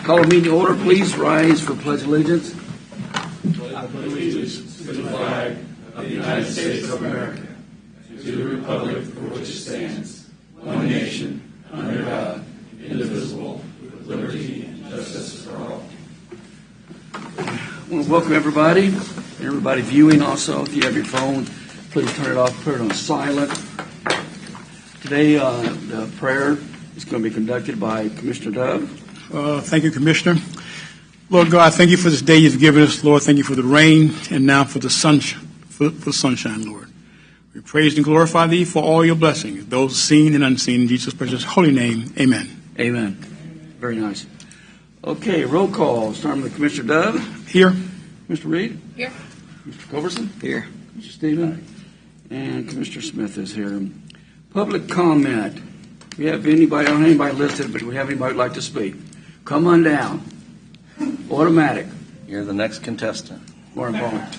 Call a meeting to order. Please rise for Pledge of Allegiance. I pledge allegiance to the flag of the United States of America, to the republic for which it stands, one nation, under God, indivisible, with liberty and justice for all. I want to welcome everybody viewing also. If you have your phone, please turn it off, put it on silent. Today, the prayer is going to be conducted by Commissioner Dove. Thank you, Commissioner. Lord God, thank you for this day you've given us. Lord, thank you for the rain and now for the sunshine, Lord. We praise and glorify thee for all your blessings, those seen and unseen. In Jesus' precious holy name, amen. Amen. Very nice. Okay, roll call. Starting with Commissioner Dove. Here. Mr. Reed. Here. Mr. Culverson. Here. Mr. Stephen. And Commissioner Smith is here. Public comment. We have anybody, I don't have anybody listed, but we have anybody who'd like to speak. Come on down. Automatic. You're the next contestant. More important.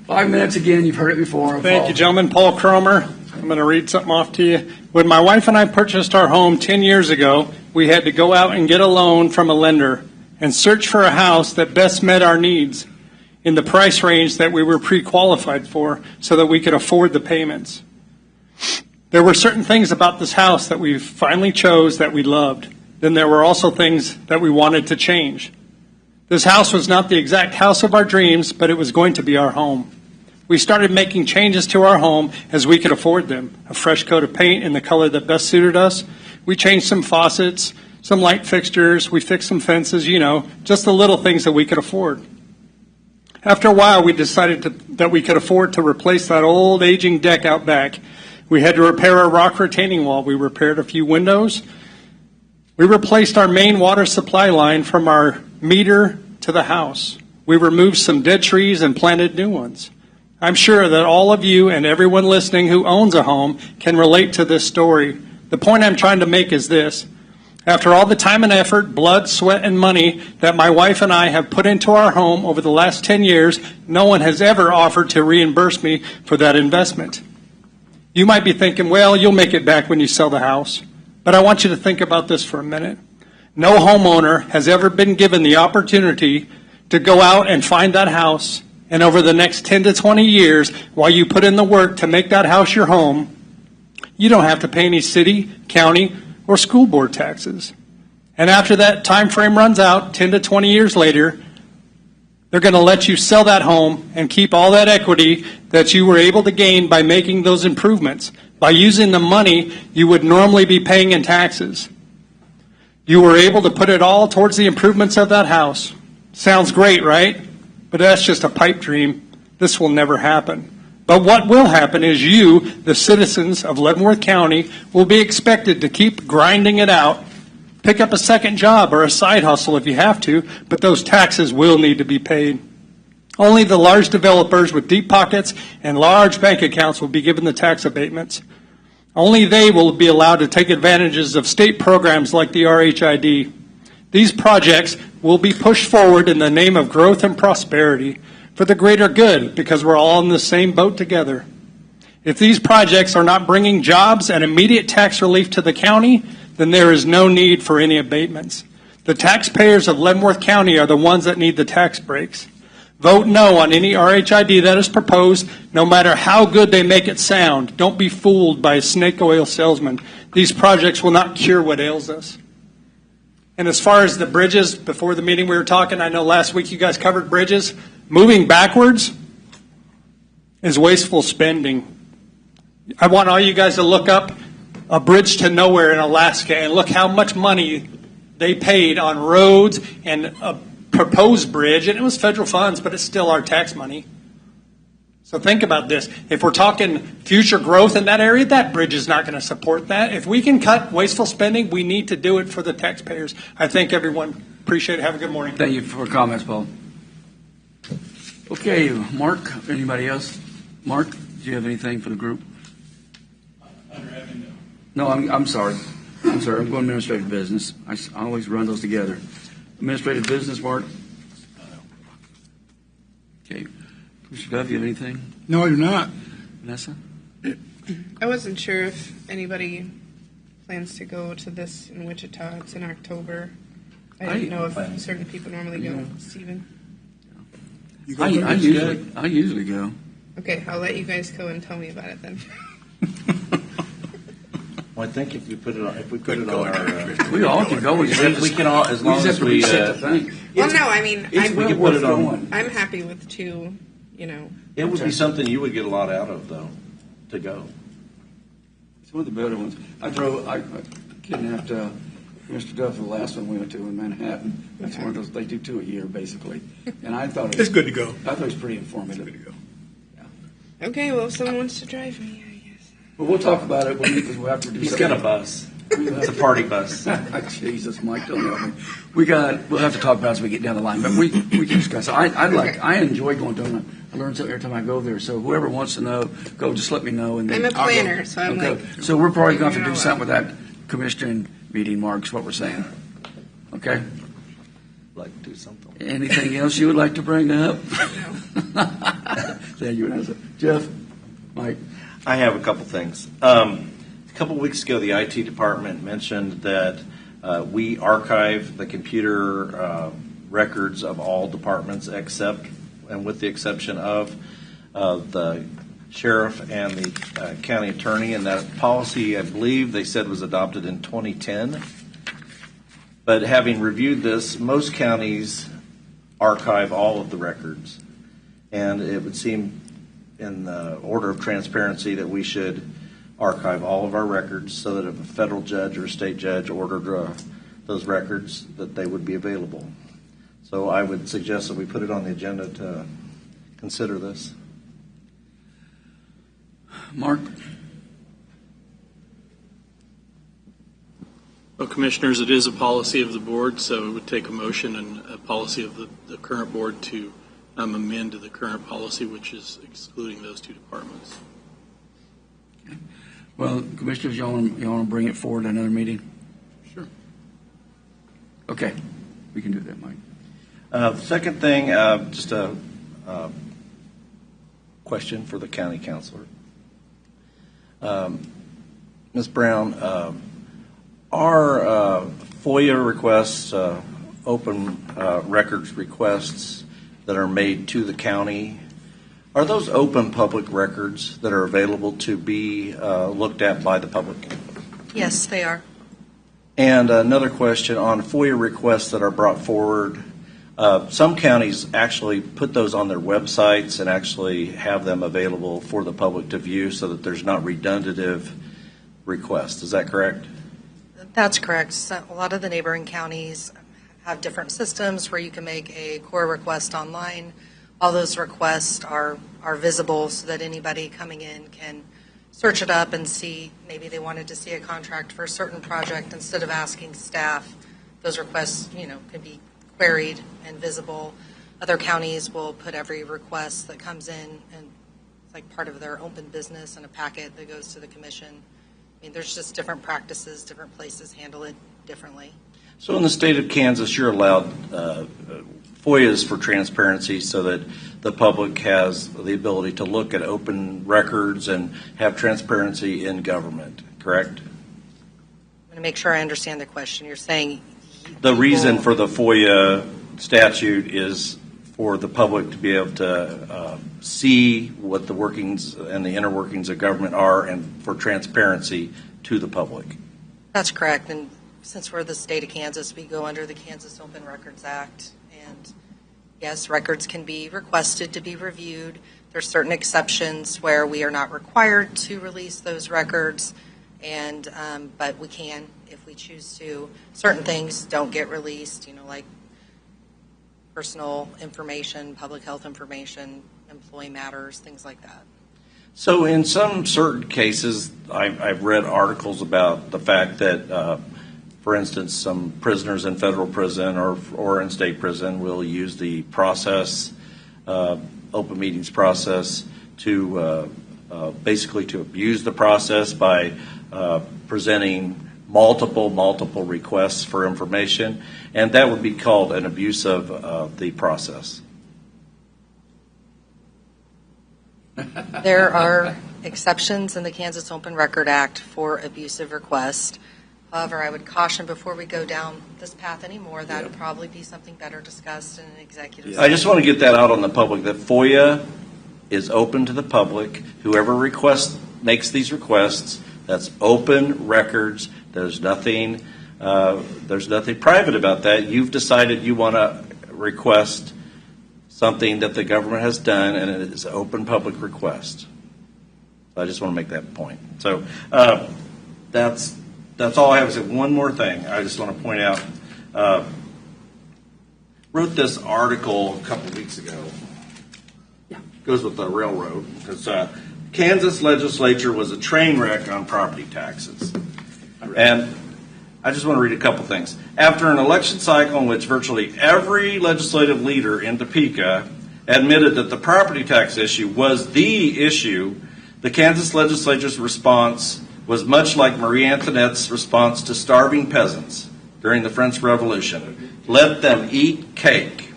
5 minutes again. You've heard it before. Thank you, gentlemen. Paul Cromer. I'm going to read something off to you. When my wife and I purchased our home 10 years ago, we had to go out and get a loan from a lender and search for a house that best met our needs in the price range that we were pre-qualified for so that we could afford the payments. There were certain things about this house that we finally chose that we loved. Then there were also things that we wanted to change. This house was not the exact house of our dreams, but it was going to be our home. We started making changes to our home as we could afford them. A fresh coat of paint in the color that best suited us. We changed some faucets, some light fixtures. We fixed some fences, just the little things that we could afford. After a while, we decided that we could afford to replace that old aging deck out back. We had to repair our rock retaining wall. We repaired a few windows. We replaced our main water supply line from our meter to the house. We removed some dead trees and planted new ones. I'm sure that all of you and everyone listening who owns a home can relate to this story. The point I'm trying to make is this. After all the time and effort, blood, sweat, and money that my wife and I have put into our home over the last 10 years, no one has ever offered to reimburse me for that investment. You might be thinking, well, you'll make it back when you sell the house. But I want you to think about this for a minute. No homeowner has ever been given the opportunity to go out and find that house, and over the next 10 to 20 years, while you put in the work to make that house your home, you don't have to pay any city, county, or school board taxes. And after that time frame runs out, 10 to 20 years later, they're going to let you sell that home and keep all that equity that you were able to gain by making those improvements, by using the money you would normally be paying in taxes. You were able to put it all towards the improvements of that house. Sounds great, right? But that's just a pipe dream. This will never happen. But what will happen is you, the citizens of Leavenworth County, will be expected to keep grinding it out. Pick up a second job or a side hustle if you have to, but those taxes will need to be paid. Only the large developers with deep pockets and large bank accounts will be given the tax abatements. Only they will be allowed to take advantages of state programs like the RHID. These projects will be pushed forward in the name of growth and prosperity for the greater good because we're all in the same boat together. If these projects are not bringing jobs and immediate tax relief to the county, then there is no need for any abatements. The taxpayers of Leavenworth County are the ones that need the tax breaks. Vote no on any RHID that is proposed, no matter how good they make it sound. Don't be fooled by a snake oil salesman. These projects will not cure what ails us. And as far as the bridges, before the meeting we were talking, I know last week you guys covered bridges. Moving backwards is wasteful spending. I want all you guys to look up a bridge to nowhere in Alaska and look how much money they paid on roads and a proposed bridge, and it was federal funds, but it's still our tax money. So think about this. If we're talking future growth in that area, that bridge is not going to support that. If we can cut wasteful spending, we need to do it for the taxpayers. I thank everyone. Appreciate it. Have a good morning. Thank you for comments, Paul. Okay, Mark, anybody else? Mark, do you have anything for the group? No, I'm sorry. I'm going administrative business. I always run those together. Administrative business, Mark? Okay. Mr. Duff, you have anything? No, I do not. Vanessa? I wasn't sure if anybody plans to go to this in Wichita. It's in October. I didn't know if certain people normally go. Steven. You go I first? usually go. Okay, I'll let you guys go and tell me about it then. Well, I think if we put it on our, We all can go. We just have to, we can all, as long just have as to we, reset the thing. Well, no, I mean, It's we well can put worth it on. going. I'm happy with 2, you know. It would be something you would get a lot out of, though, to go. It's one of the better ones. I kidnapped Mr. Duff the last one we went to in Manhattan. That's one of those, they do 2 a year, basically. And I thought It's good to go. I thought it was pretty informative. Good to go. Okay, well, if someone wants to drive me, I guess. But we'll talk about it because we'll have to do He's something. got a bus. It's a party bus. Jesus, Mike, don't help me. We'll have to talk about it as we get down the line, but we can discuss it. I enjoy going to them. I learn something every time I go there. So whoever wants to know, go. Just let me know. And then I'm a I'll go. planner, so I'm Okay. like. So we're probably going to have to do figuring it all something with that commissioner meeting, Mark. Is what we're saying. Okay. Like to do something. Anything else you would like to bring up? No. Then you would answer. Jeff, Mike. I have a couple things. A couple weeks ago, the IT department mentioned that we archive the computer records of all departments except, and with the exception of the sheriff and the county attorney. And that policy, I believe they said, was adopted in 2010. But having reviewed this, most counties archive all of the records. And it would seem in the order of transparency that we should archive all of our records so that if a federal judge or a state judge ordered those records, that they would be available. So I would suggest that we put it on the agenda to consider this. Mark. Well, Commissioners, it is a policy of the board, so it would take a motion and a policy of the current board to amend the current policy, which is excluding those 2 departments. Okay. Well, Commissioners, y'all want to bring it forward to another meeting? Sure. Okay. We can do that, Mike. Second thing, just a question for the county counselor. Ms. Brown, our FOIA requests, open records requests that are made to the county, are those open public records that are available to be looked at by the public? Yes, they are. And another question on FOIA requests that are brought forward. Some counties actually put those on their websites and actually have them available for the public to view so that there's not redundative requests. Is that correct? That's correct. So a lot of the neighboring counties have different systems where you can make a core request online. All those requests are visible so that anybody coming in can search it up and see, maybe they wanted to see a contract for a certain project. Instead of asking staff, those requests, can be queried and visible. Other counties will put every request that comes in and it's like part of their open business in a packet that goes to the commission. I mean, there's just different practices, different places handle it differently. So in the state of Kansas, you're allowed FOIAs for transparency so that the public has the ability to look at open records and have transparency in government, correct? I'm going to make sure I understand the question. You're saying The reason for the FOIA statute is for the public to be able to see what the workings and the inner workings of government are and for transparency to the public. That's correct. And since we're the state of Kansas, we go under the Kansas Open Records Act. And yes, records can be requested to be reviewed. There's certain exceptions where we are not required to release those records, and but we can if we choose to. Certain things don't get released, like personal information, public health information, employee matters, things like that. So in some certain cases, I've read articles about the fact that, for instance, some prisoners in federal prison or in state prison will use the process, open meetings process, to basically to abuse the process by presenting multiple requests for information, and that would be called an abuse of the process. There are exceptions in the Kansas Open Record Act for abusive requests. However, I would caution before we go down this path anymore, that would probably be something better discussed in an executive I just want to get that out on the public, that FOIA is open to the public. Whoever makes these requests, that's open records. There's nothing private about that. You've decided you want to request something that the government has done, and it is an open public request. I just want to make that point. So that's all I have to say. One more thing I just want to point out. Wrote this article a couple of weeks ago. Goes with the railroad, because Kansas legislature was a train wreck on property taxes. And I just want to read a couple things. After an election cycle in which virtually every legislative leader in Topeka admitted that the property tax issue was the issue, the Kansas legislature's response was much like Marie Antoinette's response to starving peasants during the French Revolution. Let them eat cake.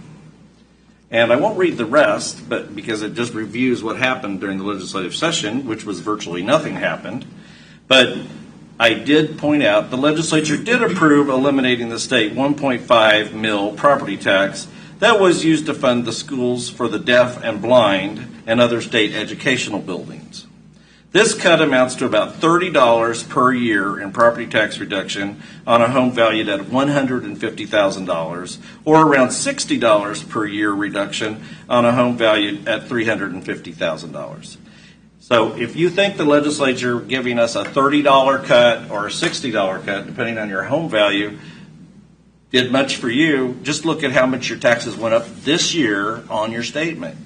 And I won't read the rest, but because it just reviews what happened during the legislative session, which was virtually nothing happened. But I did point out the legislature did approve eliminating the state 1.5 mil property tax that was used to fund the schools for the deaf and blind and other state educational buildings. This cut amounts to about $30 per year in property tax reduction on a home valued at $150,000, or around $60 per year reduction on a home valued at $350,000. So if you think the legislature giving us a $30 cut or a $60 cut, depending on your home value, did much for you, just look at how much your taxes went up this year on your statement.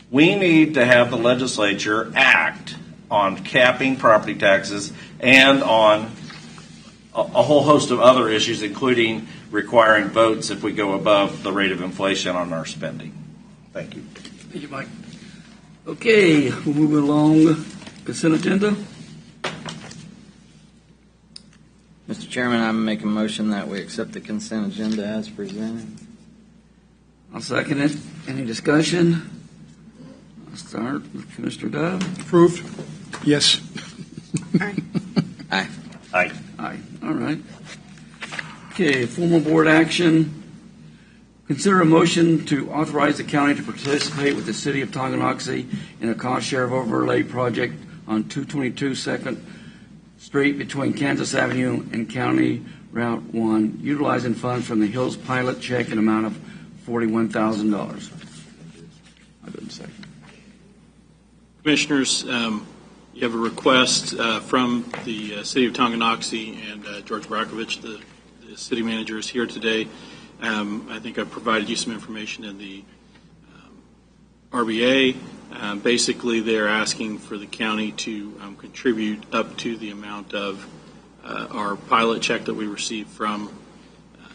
We need to have the legislature act on capping property taxes and on a whole host of other issues, including requiring votes if we go above the rate of inflation on our spending. Thank you. Thank you, Mike. Okay, we'll move along. Consent agenda. Mr. Chairman, I make a motion that we accept the consent agenda as presented. I'll second it. Any discussion? I'll start with Commissioner Dove. Approved? Yes. Aye. Aye. Aye. Aye. All right. Okay, formal board action. Consider a motion to authorize the county to participate with the city of Tonganoxie in a cost share of overlay project on 222 2nd Street between Kansas Avenue and County Route 1, utilizing funds from the Hills pilot check in amount of $41,000. I didn't say. Commissioners, you have a request from the city of Tonganoxie, and George Brakovich, the city manager, is here today. I think I provided you some information in the RBA. Basically, they're asking for the county to contribute up to the amount of our pilot check that we received from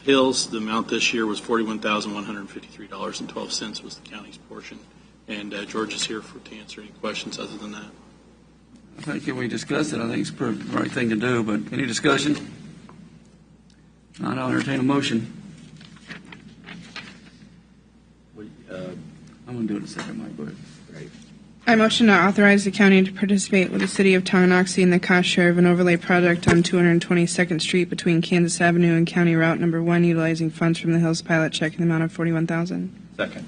Hills. The amount this year was $41,153.12 was the county's portion. And George is here to answer any questions other than that. I think we discussed it. I think it's the right thing to do, but any discussion? Not, I'll entertain a motion. I'm going to do it in a second, Mike. Go ahead. Great. I motion to authorize the county to participate with the city of Tonganoxie in the cost share of an overlay project on 222nd Street between Kansas Avenue and County Route Number 1, utilizing funds from the Hills pilot check in the amount of $41,000. Second.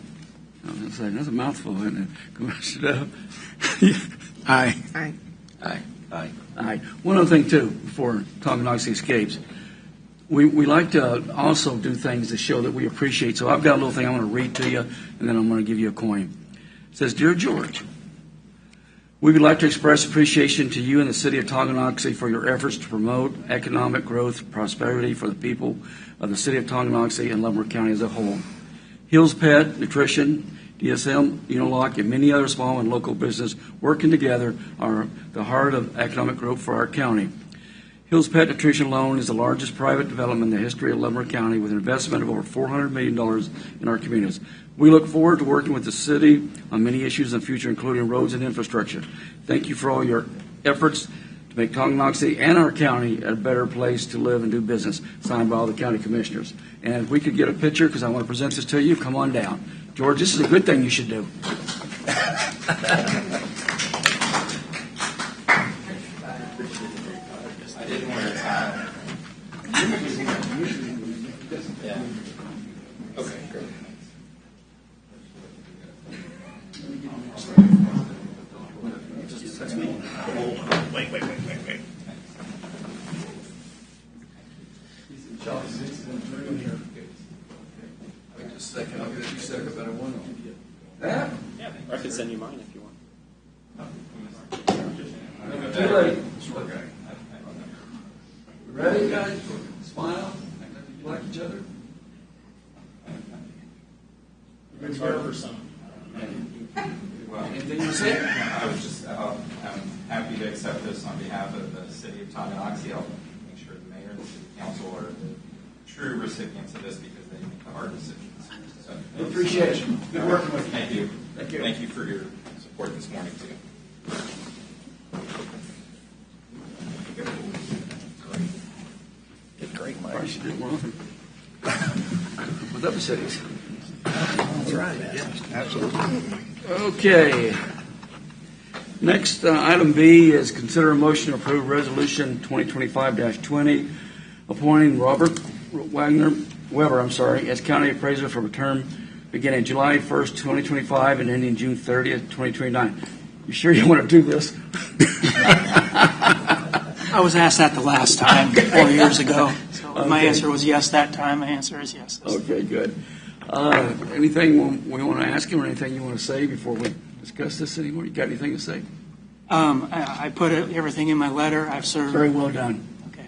That's a mouthful, isn't it? Commissioner Dove? Aye. Aye. Aye. Aye. Aye. One other thing, too, before Tonganoxie escapes. We like to also do things to show that we appreciate. So I've got a little thing I want to read to you, and then I'm going to give you a coin. It says, Dear George, we would like to express appreciation to you and the city of Tonganoxie for your efforts to promote economic growth, prosperity for the people of the city of Tonganoxie and Lumber County as a whole. Hills Pet, Nutrition, DSM, Unilock, and many other small and local businesses working together are the heart of economic growth for our county. Hills Pet Nutrition Loan is the largest private development in the history of Lumber County with an investment of over $400 million in our communities. We look forward to working with the city on many issues in the future, including roads and infrastructure. Thank you for all your efforts to make Tonganoxie and our county a better place to live and do business, signed by all the county commissioners. And if we could get a picture, because I want to present this to you, come on down. George, this is a good thing you should do. Wait. Wait just a second. I'll get a few seconds, but I want to. That? I can send you mine if you want. Too late. Ready, guys? Smile. You like each other? Good to go? Anything you say? I was just I'm happy to accept this on behalf of the city of Tonganoxie. I'll make sure the mayor and the city council are the true recipients of this because they make the hard decisions. So, We appreciate you. Good working with you. Thank you. Thank you. Thank you for your support this morning too. Great, Mike. Probably should do more often. With other cities. That's right. Yeah, absolutely. Okay. Next, item B is consider a motion to approve resolution 2025-20, appointing Robert Weber, as county appraiser for a term beginning July 1st, 2025 and ending June 30th, 2029. You sure you want to do this? I was asked that the last time, 4 years ago. So my answer was yes that time. My answer is yes. Okay, good. Anything we want to ask him or anything you want to say before we discuss this anymore? You got anything to say? I put everything in my letter. I've served. Very well done. Okay.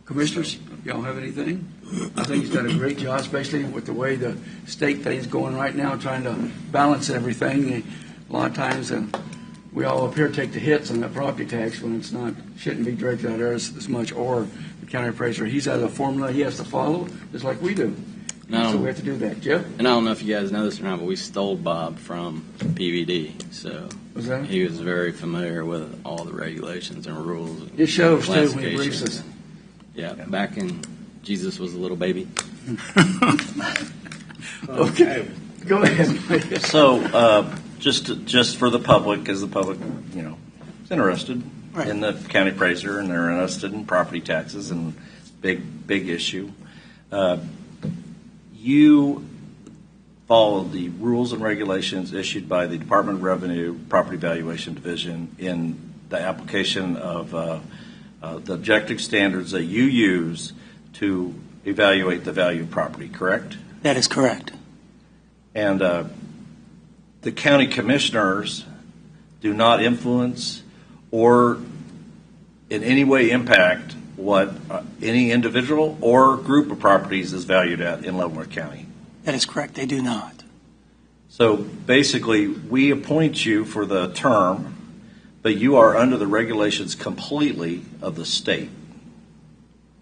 Commissioners, y'all have anything? I think he's done a great job, especially with the way the state thing's going right now, trying to balance everything. A lot of times we all up here take the hits on that property tax when it's not, shouldn't be directed out there as much, or the county appraiser. He's has a formula he has to follow, just like we do. No. So we have to do that. Jeff? And I don't know if you guys know this or not, but we stole Bob from PVD, so Was that? he was very familiar with all the regulations and rules. And It shows, too, when he briefs classifications. us. Yeah, back in Jesus was a little baby. Okay. Go ahead. So, just for the public, because the public, is interested Right. in the county appraiser and they're interested in property taxes and big issue. You follow the rules and regulations issued by the Department of Revenue Property Valuation Division in the application of the objective standards that you use to evaluate the value of property, correct? That is correct. And the county commissioners do not influence or in any way impact what any individual or group of properties is valued at in Leavenworth County. That is correct. They do not. So basically, we appoint you for the term, but you are under the regulations completely of the state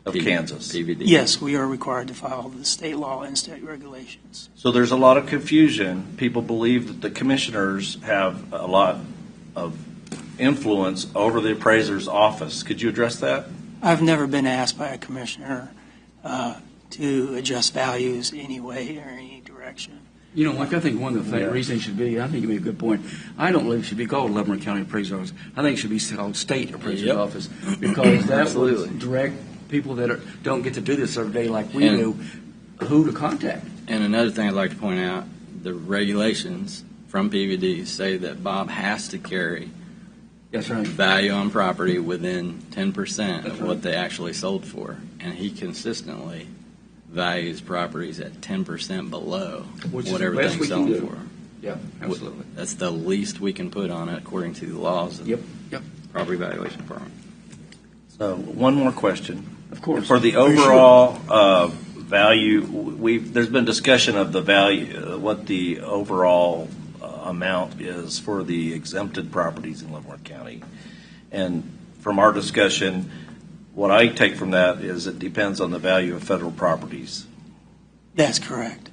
of Kansas. PVD. Yes, we are required to follow the state law and state regulations. So there's a lot of confusion. People believe that the commissioners have a lot of influence over the appraiser's office. Could you address that? I've never been asked by a commissioner to adjust values any way or any direction. I think one of the reasons should be, I think you made a good point. I don't believe it should be called Leavenworth County Appraiser's Office. I think it should be called State Appraiser's Yep. Office, because that Absolutely. would direct people that don't get to do this every day like we do, who to contact. And another thing I'd like to point out, the regulations from PVD say that Bob has to carry That's right. value on property within 10% That's of right. what they actually sold for. And he consistently values properties at 10% below Which is what the best we everything's can selling do. for. Yeah, absolutely. That's the least we can put on it according to the laws of Yep. property valuation department. So one more question. Of course. For the overall value, there's been discussion of the value, what the overall amount is for the exempted properties in Leavenworth County. And from our discussion, what I take from that is it depends on the value of federal properties. That's correct.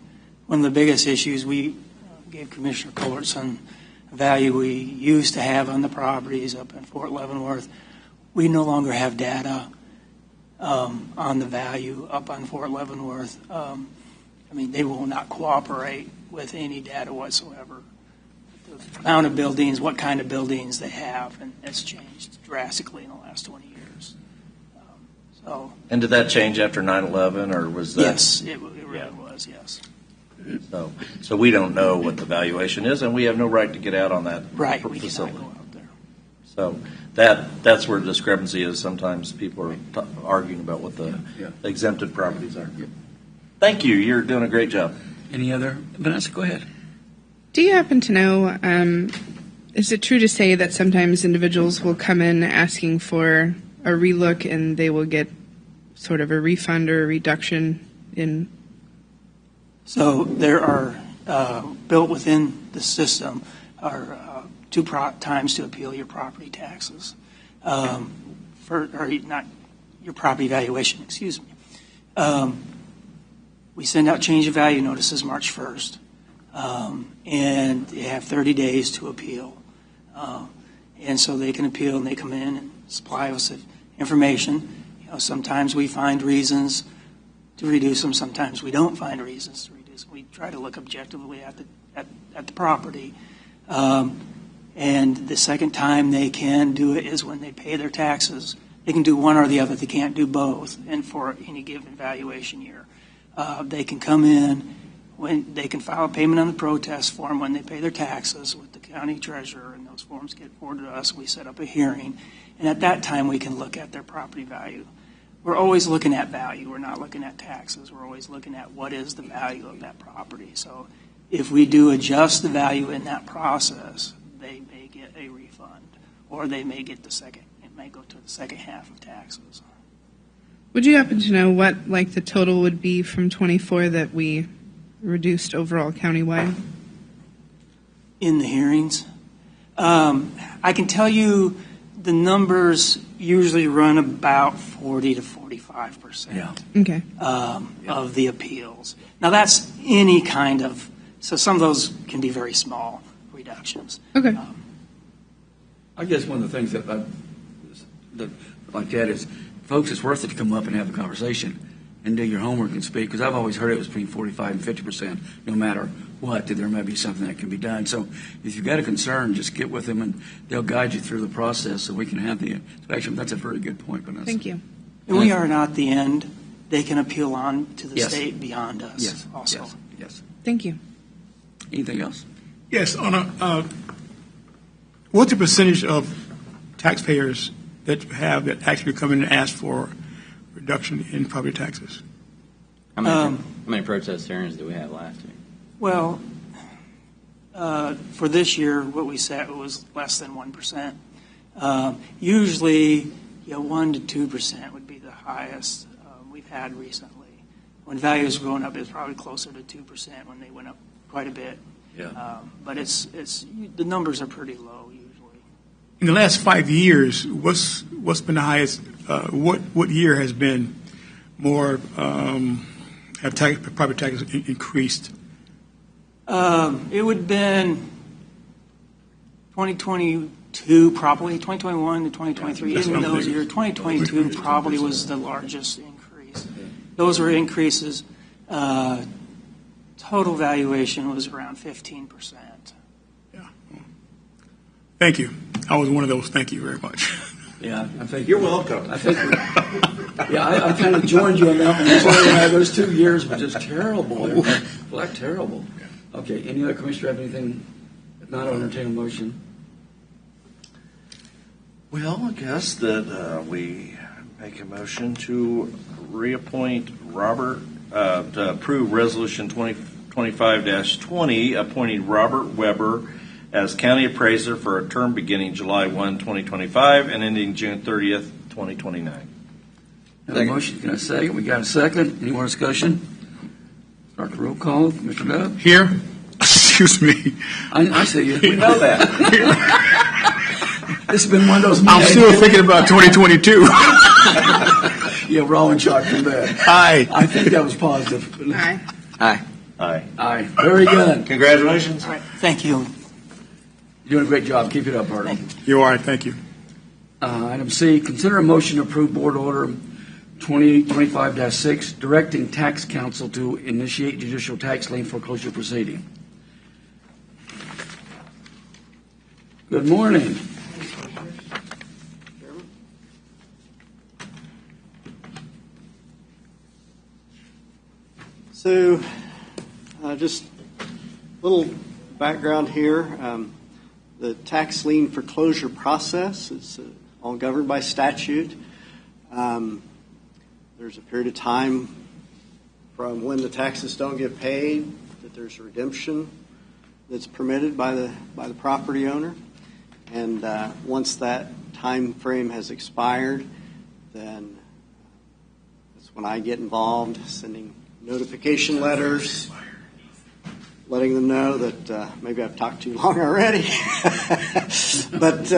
One of the biggest issues we gave Commissioner Culbertson value we used to have on the properties up in Fort Leavenworth. We no longer have data on the value up on Fort Leavenworth. They will not cooperate with any data whatsoever. The amount of buildings, what kind of buildings they have, and it's changed drastically in the last 20 years. And did that change after 9/11, or was that? Yes, it really was, yes. So we don't know what the valuation is, and we have no right to get out on that Right, we cannot facility. go out there. So that's where the discrepancy is. Sometimes people are arguing about what the exempted properties are. Yep. Thank you. You're doing a great job. Any other? Vanessa, go ahead. Do you happen to know, is it true to say that sometimes individuals will come in asking for a relook and they will get sort of a refund or a reduction in? So there are, built within the system are two times to appeal your property taxes, or not your property valuation, excuse me. We send out change of value notices March 1st, and they have 30 days to appeal. And so they can appeal, and they come in and supply us with information. Sometimes we find reasons to reduce them. Sometimes we don't find reasons to reduce them. We try to look objectively at the property. And the second time they can do it is when they pay their taxes. They can do one or the other. They can't do both. And for any given valuation year, they can come in when they can file a payment on the protest form when they pay their taxes with the county treasurer, and those forms get forwarded to us. We set up a hearing, and at that time we can look at their property value. We're always looking at value. We're not looking at taxes. We're always looking at what is the value of that property. So if we do adjust the value in that process, they may get a refund, or they may get it may go to the second half of taxes. Would you happen to know what the total would be from 24 that we reduced overall countywide? In the hearings? I can tell you the numbers usually run about 40 to 45% Okay. of the appeals. Now that's any kind of, so some of those can be very small reductions. Okay. I guess one of the things that like that is, folks, it's worth it to come up and have a conversation and do your homework and speak, because I've always heard it was between 45 and 50%, no matter what, that there may be something that can be done. So if you've got a concern, just get with them and they'll guide you through the process so we can have the inspection. That's a very good point, Vanessa. Thank you. And we are not the end. They can appeal on to the Yes. state beyond us Yes. also. Yes. Thank you. Anything else? Yes, what's the percentage of taxpayers that you have that actually come in and ask for reduction in property taxes? How many protest hearings did we have last year? Well, for this year, what we set was less than 1%. Usually, 1 to 2% would be the highest we've had recently. When values were going up, it was probably closer to 2% when they went up quite a bit. Yeah. But it's the numbers are pretty low usually. In the last 5 years, what's been the highest? What year has been more have property taxes increased? It would have been 2022, probably 2021 to 2023. That's In what I'm those thinking. years, 2022 probably was the largest increase. Those were increases. Total valuation was around 15%. Yeah. Thank you. I was one of those. Thank you very much. Yeah, I think You're welcome. I think. I kind of joined you on that one. So, those 2 years were just terrible. Flat terrible. Okay. Any other commissioner have anything? If not, I'll entertain a motion. Well, I guess that we make a motion to reappoint Robert, to approve Resolution 2025-20, appointing Robert Weber as county appraiser for a term beginning July 1, 2025, and ending June 30th, 2029. Got a motion. Can I second? We got a second. Any more discussion? Start the roll call. Commissioner Dove? Here, excuse me. I see you. We know that. This has been one of those I'm meetings. still thinking about 2022. Yeah, we're all in shock from that. Aye. I think that was positive. Aye. Aye. Aye. Aye. Very good. Congratulations. All right. Thank you. You're doing a great job. Keep it up, Artie. You are. Thank you. Item C, consider a motion to approve Board Order 2025-6, directing tax counsel to initiate judicial tax lien foreclosure proceeding. Good morning. So, just a little background here. the tax lien foreclosure process. It's all governed by statute. There's a period of time from when the taxes don't get paid that there's a redemption that's permitted by the property owner. And once that time frame has expired, then that's when I get involved, sending notification letters, letting them know that maybe I've talked too long already, but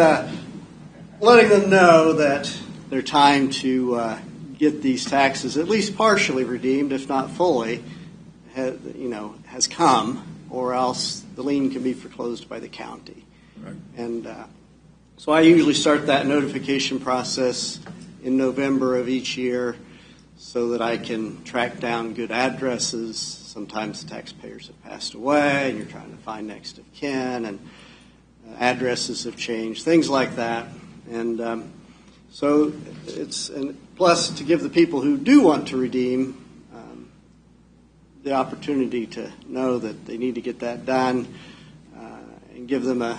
letting them know that their time to get these taxes at least partially redeemed, if not fully, has come, or else the lien can be foreclosed by the county. Right. And so I usually start that notification process in November of each year so that I can track down good addresses. Sometimes the taxpayers have passed away and you're trying to find next of kin, and addresses have changed, things like that. And so and plus to give the people who do want to redeem the opportunity to know that they need to get that done, and give them a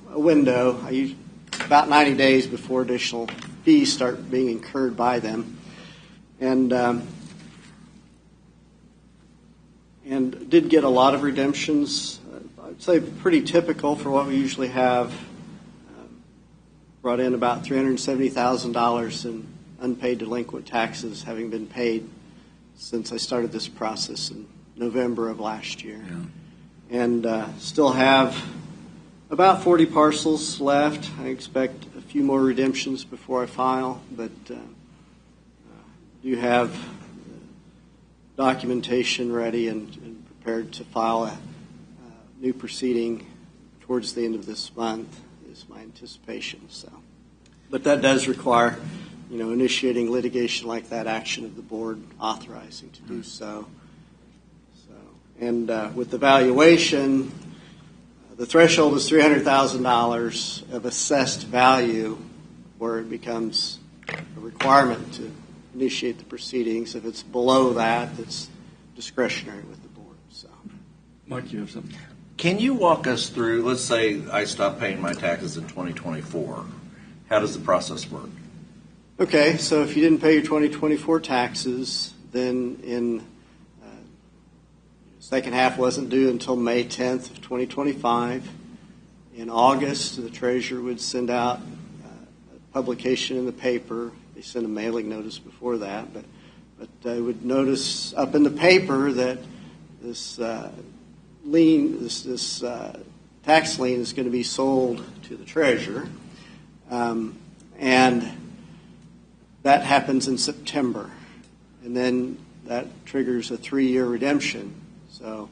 window. I use about 90 days before additional fees start being incurred by them, and did get a lot of redemptions. I'd say pretty typical for what we usually have. Brought in about $370,000 in unpaid delinquent taxes, having been paid since I started this process in November of last year. Yeah. And still have about 40 parcels left. I expect a few more redemptions before I file, but do have documentation ready and prepared to file a new proceeding towards the end of this month is my anticipation. So, but that does require initiating litigation like that, action of the board authorizing to do so. And with the valuation, the threshold is $300,000 of assessed value, where it becomes a requirement to initiate the proceedings. If it's below that, it's discretionary with the board. So, Mike, you have something? Can you walk us through, let's say I stop paying my taxes in 2024. How does the process work? Okay, so if you didn't pay your 2024 taxes, then in second half wasn't due until May 10th of 2025. In August, the treasurer would send out a publication in the paper. They send a mailing notice before that, but they would notice up in the paper that this lien, this tax lien is going to be sold to the treasurer, and that happens in September, and then that triggers a 3-year redemption. So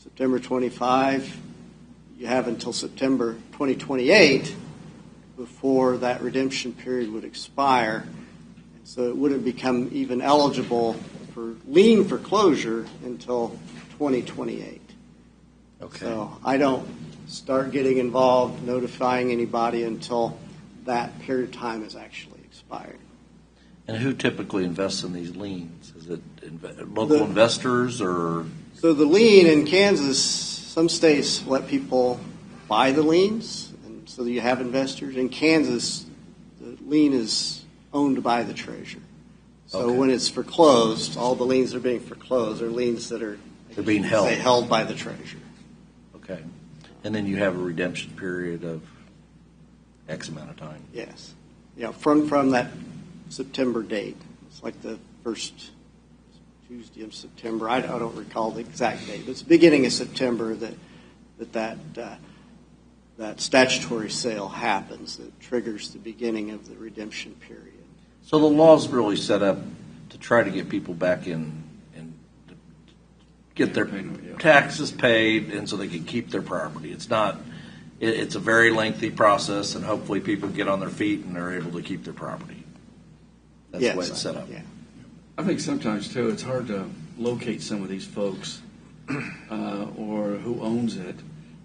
September 25, you have until September 2028 before that redemption period would expire. And so it wouldn't become even eligible for lien foreclosure until 2028. Okay. So I don't start getting involved notifying anybody until that period of time has actually expired. And who typically invests in these liens? Is it local investors or? So the lien in Kansas, some states let people buy the liens, and so you have investors. In Kansas, the lien is owned by the treasurer. So when it's foreclosed, all the liens that are being foreclosed are liens that are being held by the treasurer. Okay. And then you have a redemption period of X amount of time. Yes. Yeah, from that September date. It's like the first Tuesday of September. I don't recall the exact date, but it's the beginning of September that statutory sale happens, that triggers the beginning of the redemption period. So the law's really set up to try to get people back in and get their taxes paid, and so they can keep their property. It's not. It's a very lengthy process, and hopefully people get on their feet and they're able to keep their property. That's the way it's set up. Yeah. I think sometimes, too, it's hard to locate some of these folks or who owns it,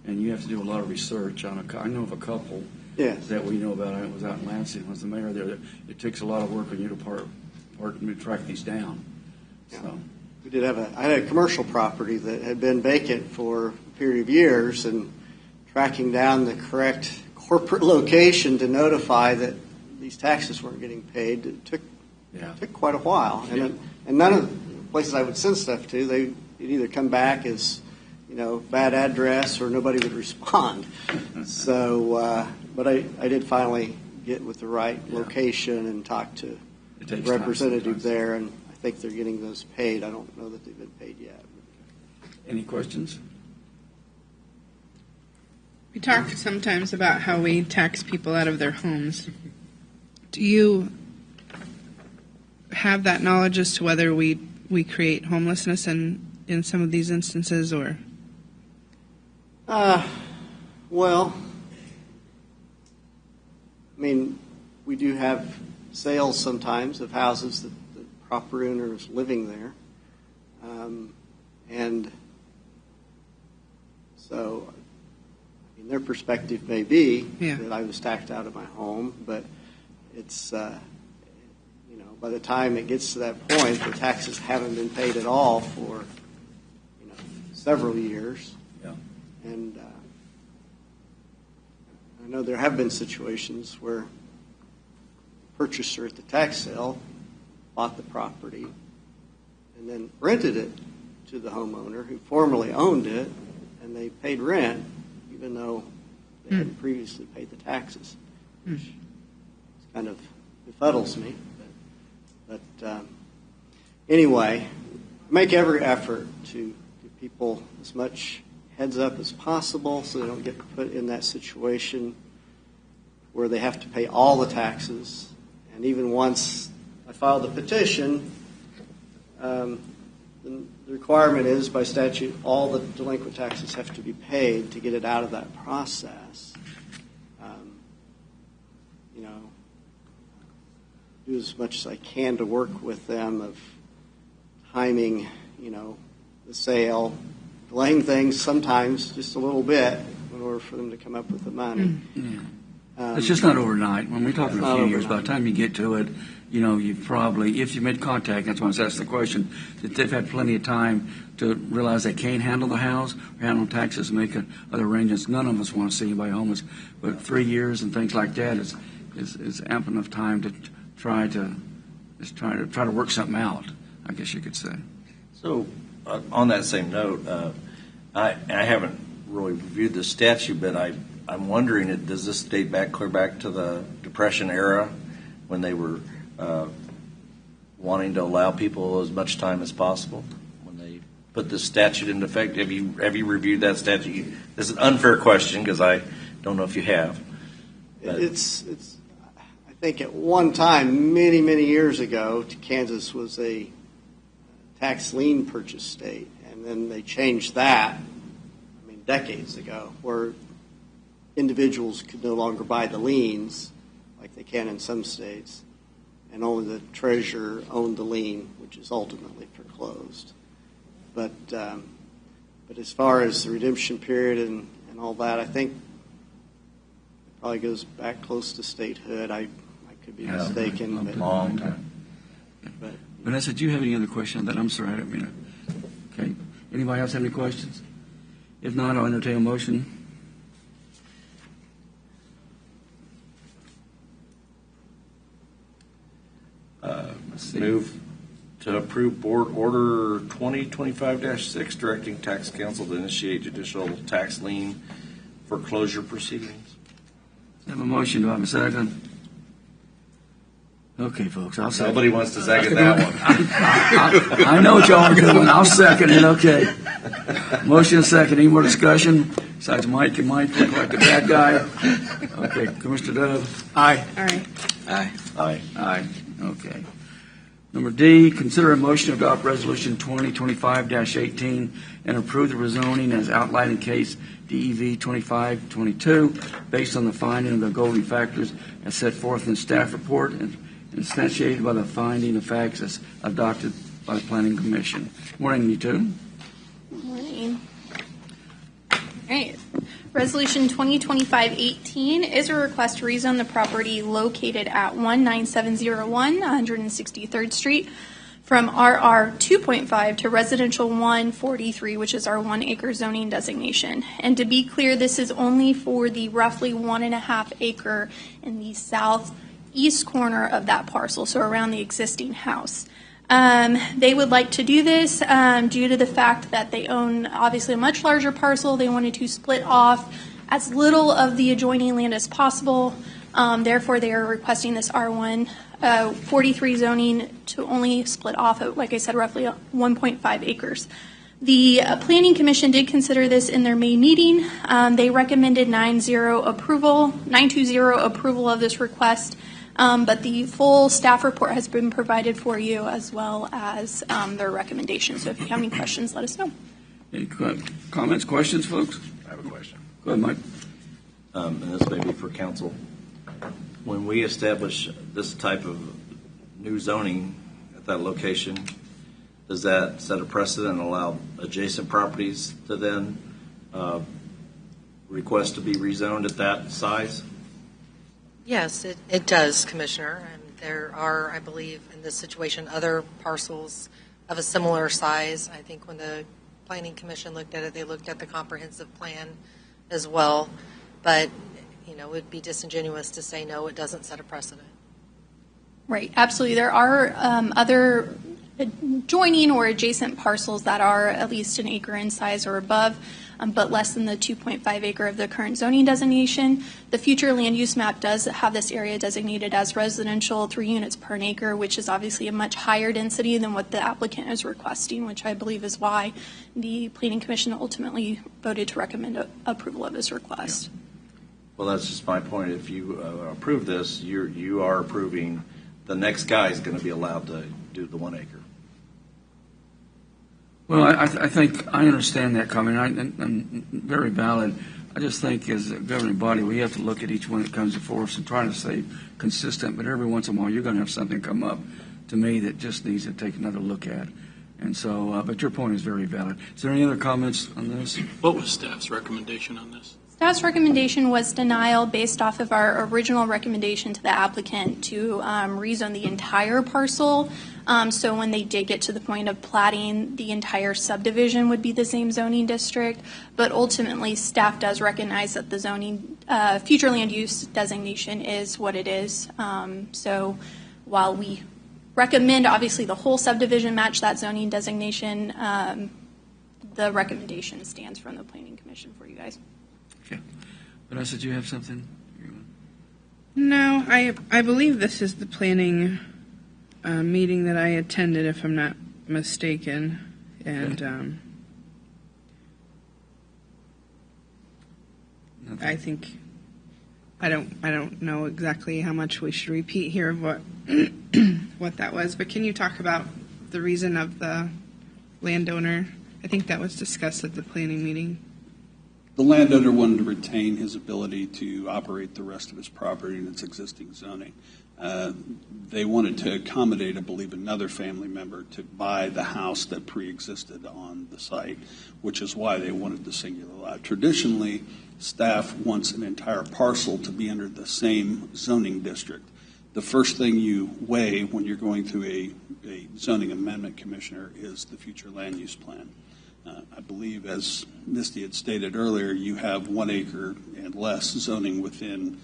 and you have to do a lot of research on I know of a couple that we know about. I was out in Lansing, was the mayor there. It takes a lot of work on you to track these down. Yeah. So. We did have I had a commercial property that had been vacant for a period of years, and tracking down the correct corporate location to notify that these taxes weren't getting paid. It took quite a while. And none of the places I would send stuff to, they'd either come back as, bad address or nobody would respond. So, but I did finally get with the right location and talk to the representative there, and I think they're getting those paid. I don't know that they've been paid yet. Any questions? We talk sometimes about how we tax people out of their homes. Do you have that knowledge as to whether we create homelessness in some of these instances, or? Well, I mean, we do have sales sometimes of houses that the property owner is living there. And so, I mean, their perspective may be that I was taxed out of my home, but it's, by the time it gets to that point, the taxes haven't been paid at all for, several years. Yeah. And I know there have been situations where the purchaser at the tax sale bought the property and then rented it to the homeowner who formerly owned it, and they paid rent even though they hadn't previously paid the taxes, which kind of befuddles me. But anyway, make every effort to give people as much heads up as possible so they don't get put in that situation where they have to pay all the taxes. And even once I filed a petition, the requirement is by statute all the delinquent taxes have to be paid to get it out of that process. Do as much as I can to work with them of timing, the sale, delaying things sometimes just a little bit in order for them to come up with the money. It's just not overnight. When we're talking a few years, by the time you get to it, you've probably, if you made contact, that's why I was asking the question, that they've had plenty of time to realize they can't handle the house, or handle taxes, make other arrangements. None of us want to see anybody homeless, but 3 years and things like that is ample enough time to try to work something out, I guess you could say. So, on that same note, I haven't really reviewed the statute, but I'm wondering, does this date clear back to the Depression era when they were wanting to allow people as much time as possible when they put this statute into effect? Have you reviewed that statute? This is an unfair question because I don't know if you have. It's. I think at one time, many, many years ago, Kansas was a tax lien purchase state, and then they changed that, decades ago, where individuals could no longer buy the liens like they can in some states, and only the treasurer owned the lien, which is ultimately foreclosed. But as far as the redemption period and all that, I think it probably goes back close to statehood. I could be mistaken. A long time. But Vanessa, do you have any other question on that? I'm sorry, I didn't mean to. Okay. Anybody else have any questions? If not, I'll entertain a motion. Move to approve Board Order 2025-6, directing Tax Council to initiate judicial tax lien foreclosure proceedings. I have a motion. Do I have a second? Okay, folks, I'll second. Nobody wants to second that one. I know what y'all are doing. I'll second it. Okay. Motion and second. Any more discussion? Besides Mike and Mike look like the bad guy. Okay, Commissioner Dove. Aye. Aye. Aye. Aye. Aye. Okay. Number D, consider a motion to adopt Resolution 2025-18 and approve the rezoning as outlined in case DEV 2522 based on the finding of the governing factors as set forth in the staff report and instantiated by the finding of facts as adopted by the Planning Commission. Morning, you two. Good morning. All right. Resolution 2025-18 is a request to rezone the property located at 19701 163rd Street from RR 2.5 to Residential 143, which is our 1 acre zoning designation. And to be clear, this is only for the roughly 1.5 acre in the southeast corner of that parcel, so around the existing house. They would like to do this due to the fact that they own obviously a much larger parcel. They wanted to split off as little of the adjoining land as possible. Therefore, they are requesting this R1 43 zoning to only split off at, like I said, roughly 1.5 acres. The Planning Commission did consider this in their May meeting. They recommended 9-0 approval, 920 approval of this request. But the full staff report has been provided for you, as well as their recommendations. So if you have any questions, let us know. Any comments, questions, folks? I have a question. Go ahead, Mike. And this may be for council. When we establish this type of new zoning at that location, does that set a precedent and allow adjacent properties to then request to be rezoned at that size? Yes, it does, Commissioner. And there are, I believe, in this situation, other parcels of a similar size. I think when the Planning Commission looked at it, they looked at the comprehensive plan as well. But, you know, it would be disingenuous to say, no, it doesn't set a precedent. Right, absolutely. There are other adjoining or adjacent parcels that are at least an acre in size or above, but less than the 2.5 acre of the current zoning designation. The future land use map does have this area designated as residential 3 units per acre, which is obviously a much higher density than what the applicant is requesting, which I believe is why the Planning Commission ultimately voted to recommend approval of this request. Yeah. Well, that's just my point. If you approve this, you are approving the next guy is going to be allowed to do the 1 acre. Well, I think I understand that comment, and very valid. I just think as a governing body, we have to look at each one that comes before us and try to stay consistent, but every once in a while you're going to have something come up to me that just needs to take another look at. And so, but your point is very valid. Is there any other comments on this? What was staff's recommendation on this? Staff's recommendation was denial based off of our original recommendation to the applicant to rezone the entire parcel. So when they did get to the point of platting, the entire subdivision would be the same zoning district. But ultimately, staff does recognize that the zoning future land use designation is what it is. So while we recommend, obviously, the whole subdivision match that zoning designation, the recommendation stands from the Planning Commission for you guys. Okay. Vanessa, did you have something? No, I believe this is the planning meeting that I attended, if I'm not mistaken, and I think I don't know exactly how much we should repeat here of what what that was. But can you talk about the reason of the landowner? I think that was discussed at the planning meeting. The landowner wanted to retain his ability to operate the rest of his property in its existing zoning. They wanted to accommodate, I believe, another family member to buy the house that pre-existed on the site, which is why they wanted the singular lot. Traditionally, staff wants an entire parcel to be under the same zoning district. The first thing you weigh when you're going through a zoning amendment, Commissioner, is the future land use plan. I believe, as Misty had stated earlier, you have 1 acre and less zoning within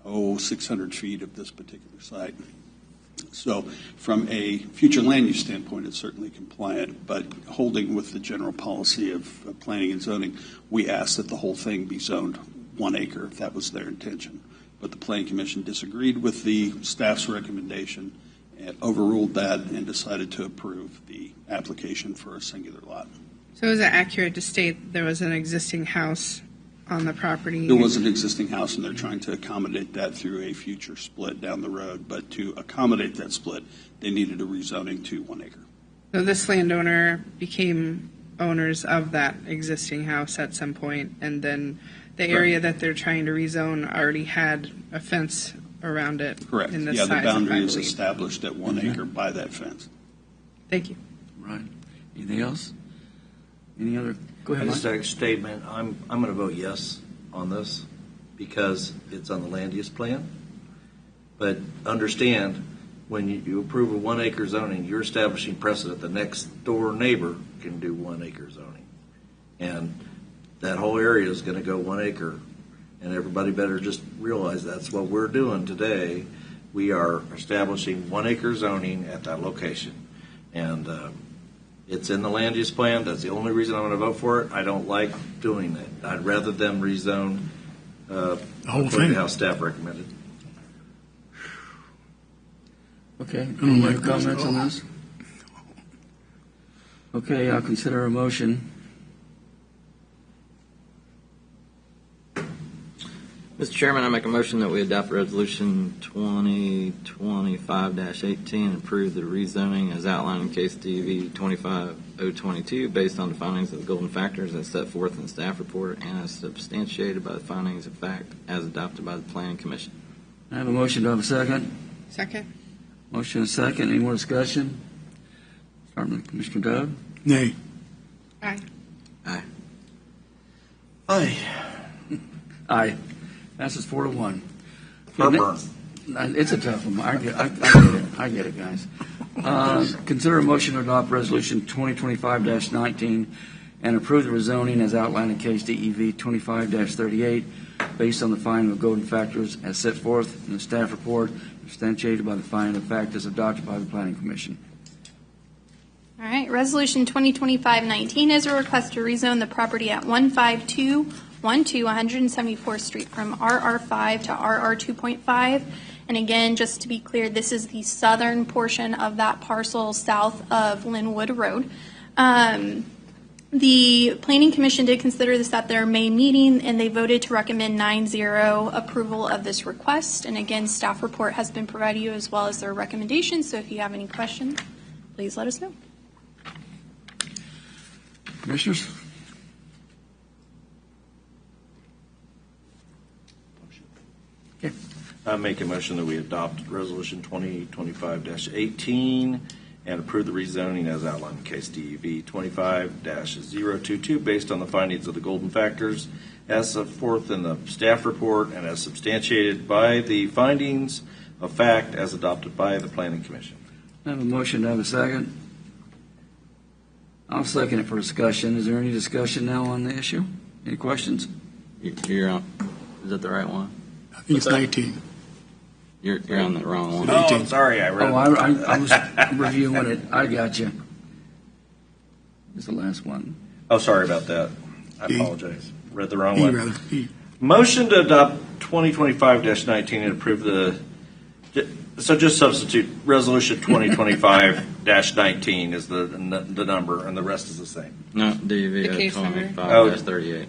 600 feet of this particular site. So from a future land use standpoint, it's certainly compliant, but holding with the general policy of planning and zoning, we asked that the whole thing be zoned 1 acre if that was their intention. But the Planning Commission disagreed with the staff's recommendation and overruled that and decided to approve the application for a singular lot. So is it accurate to state there was an existing house on the property? There was an existing house, and they're trying to accommodate that through a future split down the road. But to accommodate that split, they needed a rezoning to 1 acre. So this landowner became owners of that existing house at some point, and then the area that they're trying to rezone already had a fence around it. Correct. In this Yeah, the size, boundary is I believe. established at 1 acre by that fence. Thank you. Right. Anything else? Any other? Go ahead, Just Mike. a statement. I'm going to vote yes on this because it's on the land use plan. But understand, when you approve a 1 acre zoning, you're establishing precedent. The next door neighbor can do 1 acre zoning. And that whole area is going to go 1 acre. And everybody better just realize that's what we're doing today. We are establishing 1 acre zoning at that location. And it's in the land use plan. That's the only reason I'm going to vote for it. I don't like doing it. I'd rather them rezone the whole according thing. to how staff recommended. Okay, any other comments on this? Okay, I'll consider a motion. Mr. Chairman, I make a motion that we adopt Resolution 2025-18 and approve the rezoning as outlined in case DV 25022 based on the findings of the golden factors as set forth in the staff report and as substantiated by the findings of fact as adopted by the Planning Commission. I have a motion. Do I have a second? Second. Motion and a second. Any more discussion? Starting with Commissioner Dove. Nay. Aye. Aye. Aye. Aye. Passes 4-1. Heartburn. It's a tough one. I get it. I get it, guys. Consider a motion to adopt Resolution 2025-19 and approve the rezoning as outlined in case DEV 25-38 based on the finding of golden factors as set forth in the staff report, substantiated by the finding of fact as adopted by the Planning Commission. All right, Resolution 2025-19 is a request to rezone the property at 15212 174th Street from RR5 to RR 2.5. And again, just to be clear, this is the southern portion of that parcel south of Linwood Road. The Planning Commission did consider this at their May meeting, and they voted to recommend 9-0 approval of this request. And again, staff report has been provided you as well as their recommendations. So if you have any questions, please let us know. Commissioners? Okay. I make a motion that we adopt Resolution 2025-18 and approve the rezoning as outlined in case DEV 25-022 based on the findings of the golden factors as set forth in the staff report and as substantiated by the findings of fact as adopted by the Planning Commission. I have a motion. Do I have a second? I'll second it for discussion. Is there any discussion now on the issue? Any questions? You're on. Is that the right one? I think it's 19. You're on the wrong one. Oh, I'm sorry. I read I was reviewing it. I got you. It's the last one. Oh, sorry about that. I E. apologize. Read the wrong E, one. rather. E. Motion to adopt 2025-19 and approve the. So just substitute Resolution 2025-19 is the number, and the rest is the same. No, DV The case number. 25-38.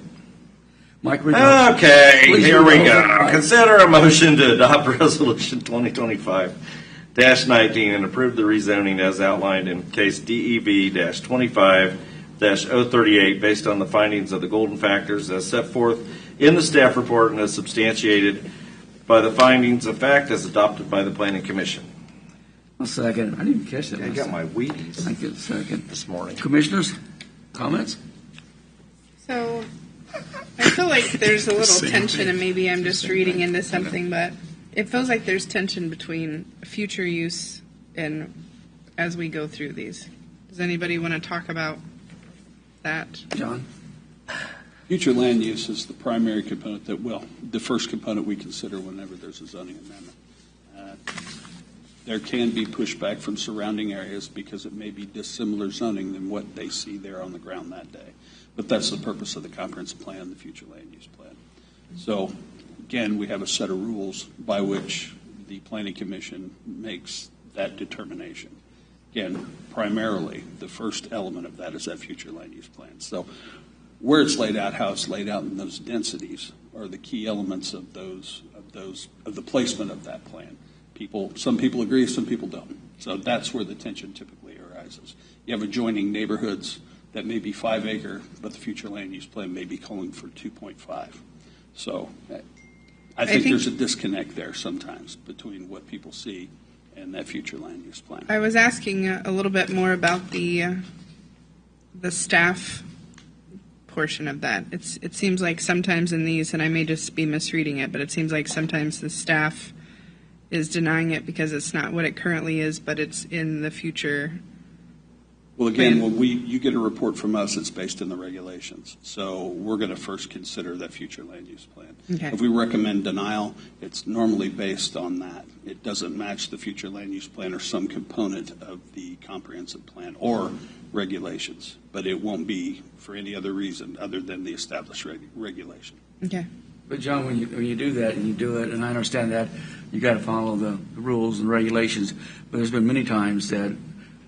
Mike, read it. Okay, Please here we read it. go. Consider a motion to adopt Resolution 2025-19 and approve the rezoning as outlined in case DEV-25-038 based on the findings of the golden factors as set forth in the staff report and as substantiated by the findings of fact as adopted by the Planning Commission. I'll second. I didn't even catch that. I last got time. my Wheaties I get a second. this morning. Commissioners, comments? So I feel like there's a little Same tension, thing. and maybe I'm just reading into something, but it feels like there's tension between future use and as we go through these. Does anybody want to talk about that? John? Future land use is the primary component the first component we consider whenever there's a zoning amendment. There can be pushback from surrounding areas because it may be dissimilar zoning than what they see there on the ground that day. But that's the purpose of the comprehensive plan, the future land use plan. So, again, we have a set of rules by which the Planning Commission makes that determination. Again, primarily, the first element of that is that future land use plan. So, where it's laid out, how it's laid out in those densities are the key elements of the placement of that plan. Some people agree, some people don't. So that's where the tension typically arises. You have adjoining neighborhoods that may be 5 acre, but the future land use plan may be calling for 2.5. So I think there's a disconnect there sometimes between what people see and that future land use plan. I was asking a little bit more about the staff portion of that. It seems like sometimes in these, and I may just be misreading it, but it seems like sometimes the staff is denying it because it's not what it currently is, but it's in the future. Well, again, when you get a report from us, it's based in the regulations. So we're going to first consider that future land use plan. Okay. If we recommend denial, it's normally based on that. It doesn't match the future land use plan or some component of the comprehensive plan or regulations, but it won't be for any other reason other than the established regulation. Okay. But John, when you do that and you do it, and I understand that, you got to follow the rules and regulations, but there's been many times that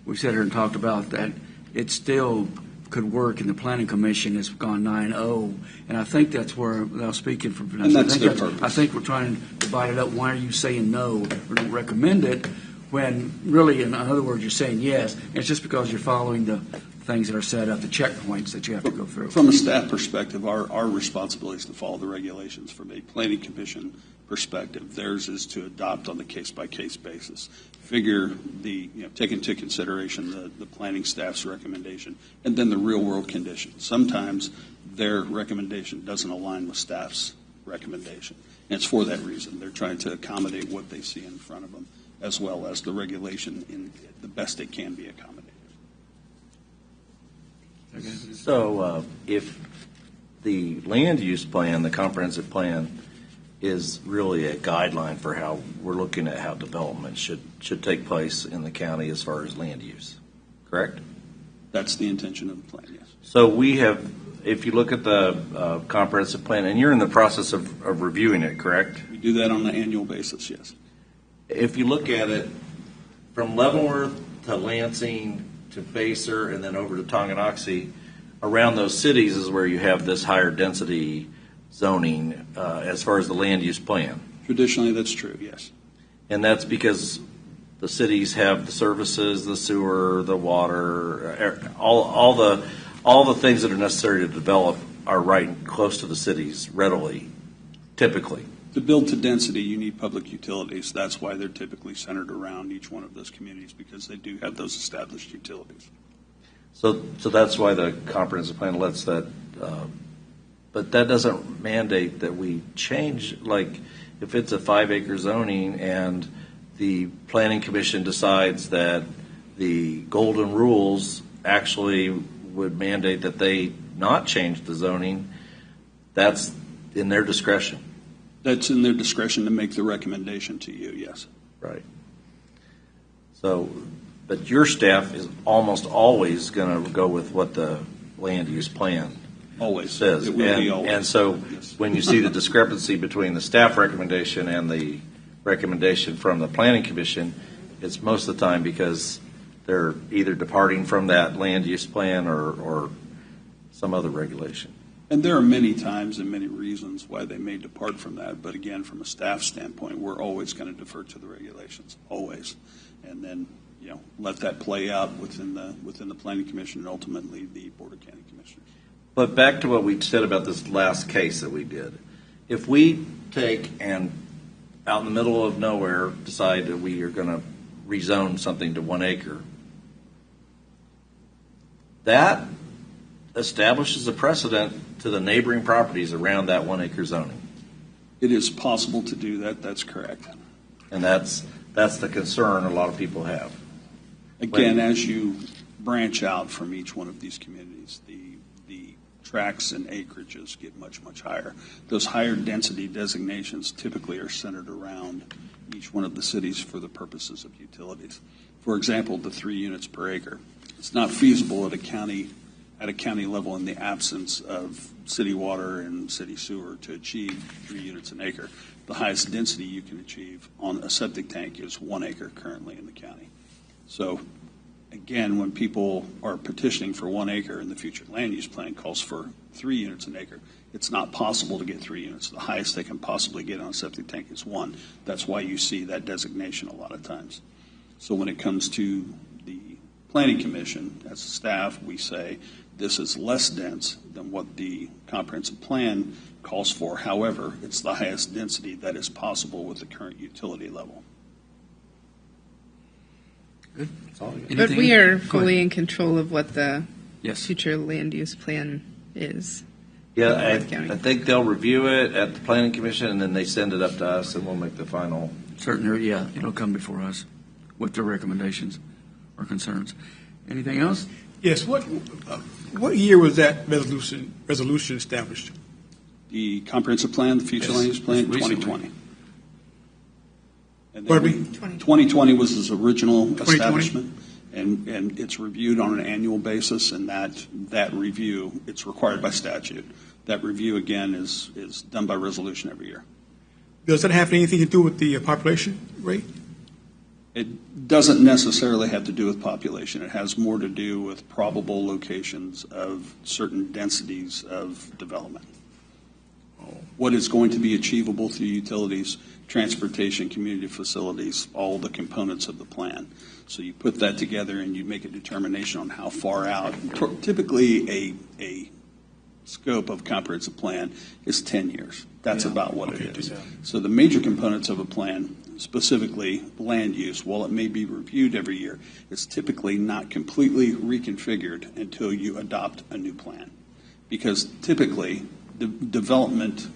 we've sat here and talked about that it still could work, and the Planning Commission has gone 9-0, and I think that's where, without speaking for Vanessa, And that's their purpose. I think we're trying to divide it up. Why are you saying no or don't recommend it when really, in other words, you're saying yes? And it's just because you're following the things that are set up, the checkpoints that you have to go through. From a staff perspective, our responsibility is to follow the regulations. From a Planning Commission perspective, theirs is to adopt on the case-by-case basis. Take into consideration the planning staff's recommendation and then the real-world conditions. Sometimes their recommendation doesn't align with staff's recommendation. And it's for that reason. They're trying to accommodate what they see in front of them as well as the regulation in the best it can be accommodated. So if the land use plan, the comprehensive plan, is really a guideline for how we're looking at how development should take place in the county as far as land use, correct? That's the intention of the plan, yes. So we have, if you look at the comprehensive plan, and you're in the process of reviewing it, correct? We do that on an annual basis, yes. If you look at it from Leavenworth to Lansing to Pacer and then over to Tonganoxie, around those cities is where you have this higher density zoning as far as the land use plan. Traditionally, that's true, yes. And that's because the cities have the services, the sewer, the water, all the things that are necessary to develop are right close to the cities readily, typically. To build to density, you need public utilities. That's why they're typically centered around each one of those communities, because they do have those established utilities. So that's why the comprehensive plan lets that, but that doesn't mandate that we change, like if it's a 5-acre zoning and the Planning Commission decides that the golden rules actually would mandate that they not change the zoning, that's in their discretion. That's in their discretion to make the recommendation to you, yes. Right. So, but your staff is almost always going to go with what the land use plan always says. It will be always. And so Yes. when you see the discrepancy between the staff recommendation and the recommendation from the Planning Commission, it's most of the time because they're either departing from that land use plan or some other regulation. And there are many times and many reasons why they may depart from that. But again, from a staff standpoint, we're always going to defer to the regulations, always. And then, let that play out within the Planning Commission and ultimately the Board of County Commissioners. But back to what we said about this last case that we did. If we take and out in the middle of nowhere decide that we are going to rezone something to 1 acre, that establishes a precedent to the neighboring properties around that 1 acre zoning. It is possible to do that. That's correct. And that's the concern a lot of people have. Again, as you branch out from each one of these communities, the tracts and acreages get much, much higher. Those higher density designations typically are centered around each one of the cities for the purposes of utilities. For example, the 3 units per acre. It's not feasible at a county level in the absence of city water and city sewer to achieve 3 units an acre. The highest density you can achieve on a septic tank is 1 acre currently in the county. So again, when people are petitioning for 1 acre and the future land use plan calls for 3 units an acre, it's not possible to get 3 units. The highest they can possibly get on a septic tank is 1. That's why you see that designation a lot of times. So when it comes to the Planning Commission, as a staff, we say this is less dense than what the comprehensive plan calls for. However, it's the highest density that is possible with the current utility level. Good. But we are fully in control of what the Yes. future land use plan is. Yeah, Leavenworth County. I think they'll review it at the planning commission, and then they send it up to us, and we'll make the final. Certainly, yeah, it'll come before us with their recommendations or concerns. Anything else? Yes, what year was that resolution established? The comprehensive plan, the future land use plan, recently. 2020. And Pardon me? 2020 was his original 2020? establishment, and it's reviewed on an annual basis, and that review, it's required by statute. That review, again, is done by resolution every year. Does that have anything to do with the population rate? It doesn't necessarily have to do with population. It has more to do with probable locations of certain densities of development. What is going to be achievable through utilities, transportation, community facilities, all the components of the plan. So you put that together and you make a determination on how far out. Typically, a scope of comprehensive plan is 10 years. That's about what it is. So the major components of a plan, specifically land use, while it may be reviewed every year, it's typically not completely reconfigured until you adopt a new plan. Because typically, the development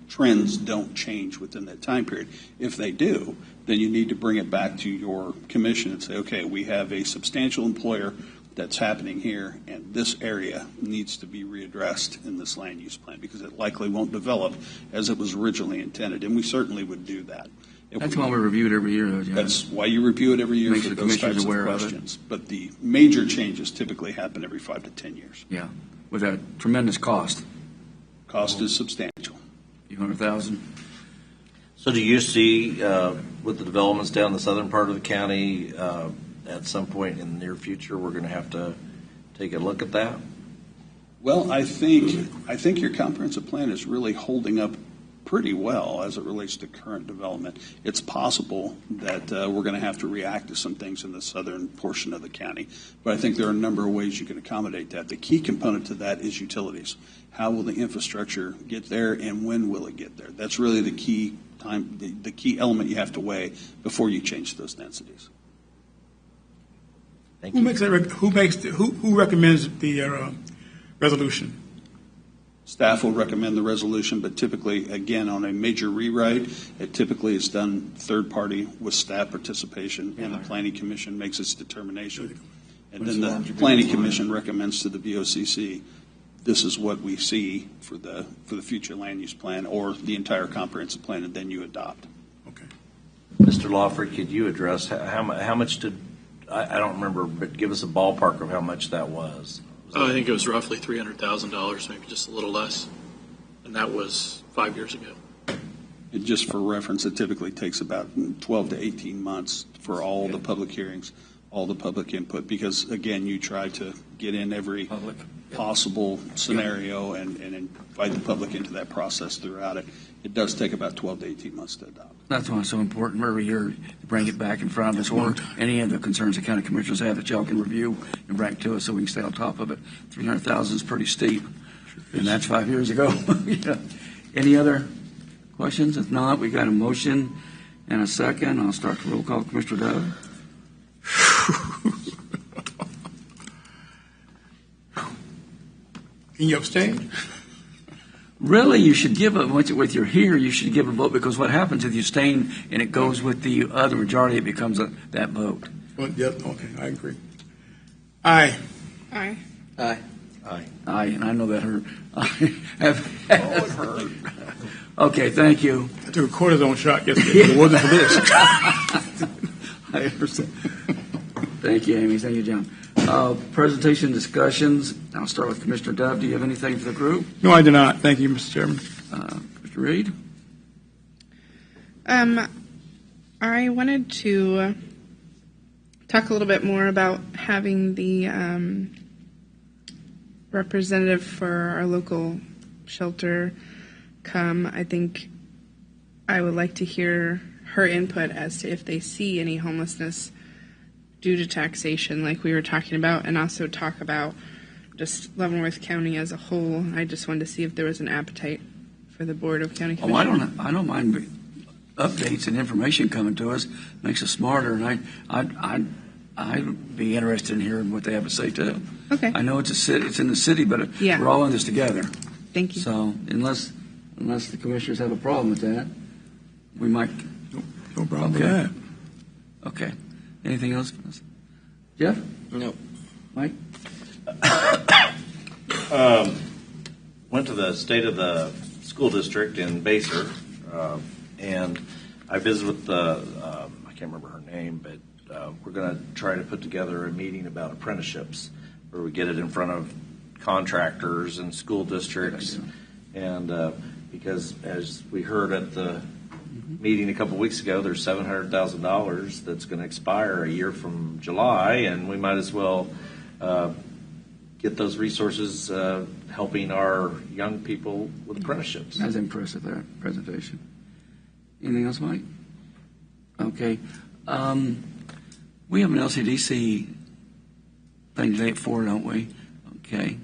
trends don't change within that time period. If they do, then you need to bring it back to your commission and say, okay, we have a substantial employer that's happening here, and this area needs to be readdressed in this land use plan because it likely won't develop as it was originally intended, and we certainly would do that. That's why we review it every year, though, John. That's why you review it every year Makes for the those commissioners types of aware of it. questions. But the major changes typically happen every 5 to 10 years. Yeah, with a tremendous cost. Cost is substantial. A few $100,000. So do you see, with the developments down the southern part of the county, at some point in the near future, we're going to have to take a look at that? Well, I think your comprehensive plan is really holding up pretty well as it relates to current development. It's possible that we're going to have to react to some things in the southern portion of the county, but I think there are a number of ways you can accommodate that. The key component to that is utilities. How will the infrastructure get there, and when will it get there? That's really the key the key element you have to weigh before you change those densities. Thank you. Who recommends the resolution? Staff will recommend the resolution, but typically, again, on a major rewrite, it typically is done third party with staff participation, and the Planning Commission makes its determination. And then the Planning Commission recommends to the BOCC, this is what we see for the future land use plan or the entire comprehensive plan, and then you adopt. Okay. Mr. Lawford, could you address how much did, I don't remember, but give us a ballpark of how much that was? I think it was roughly $300,000, maybe just a little less, and that was 5 years ago. And just for reference, it typically takes about 12 to 18 months for all the public hearings, all the public input, because, again, you try to get in every possible scenario and invite the public into that process throughout it. It does take about 12 to 18 months to adopt. That's why it's so important every year to bring it back in front of us, or any of the concerns the county commissioners have that y'all can review and bring to us so we can stay on top of it. 300,000 is pretty steep, and that's 5 years ago. Yeah. Any other questions? If not, we got a motion and a second. I'll start the roll call. Commissioner Dove? Can you abstain? Really, you should give a, with your here, you should give a vote, because what happens if you abstain and it goes with the other majority, it becomes that vote. Well, yeah, okay, I agree. Aye. Aye. Aye. Aye, and I know that hurt. It hurt. Okay, thank you. I took a cortisone shot yesterday, but it wasn't for this. I understand. Thank you, Amy. Thank you, John. Presentation discussions. I'll start with Commissioner Dove. Do you have anything for the group? No, I do not. Thank you, Mr. Chairman. Mr. Reed? I wanted to talk a little bit more about having the representative for our local shelter come. I think I would like to hear her input as to if they see any homelessness due to taxation, like we were talking about, and also talk about just Leavenworth County as a whole. I just wanted to see if there was an appetite for the Board of County Commissioners. I don't mind updates and information coming to us. Makes us smarter, and I'd be interested in hearing what they have to say too. Okay. I know it's a city, it's in the city, but Yeah. we're all in this together. Thank you. So unless the commissioners have a problem with that, we might. No problem Okay. with that. Okay. Anything else? Jeff? No. Mike? Went to the State of the School District in Baser, and I visited with I can't remember her name, but we're going to try to put together a meeting about apprenticeships where we get it in front of contractors and school districts. And because as we heard at the meeting a couple weeks ago, there's $700,000 that's going to expire a year from July, and we might as well get those resources helping our young people with apprenticeships. That was impressive, that presentation. Anything else, Mike? Okay. We have an LCDC thing today at 4, don't we? Okay.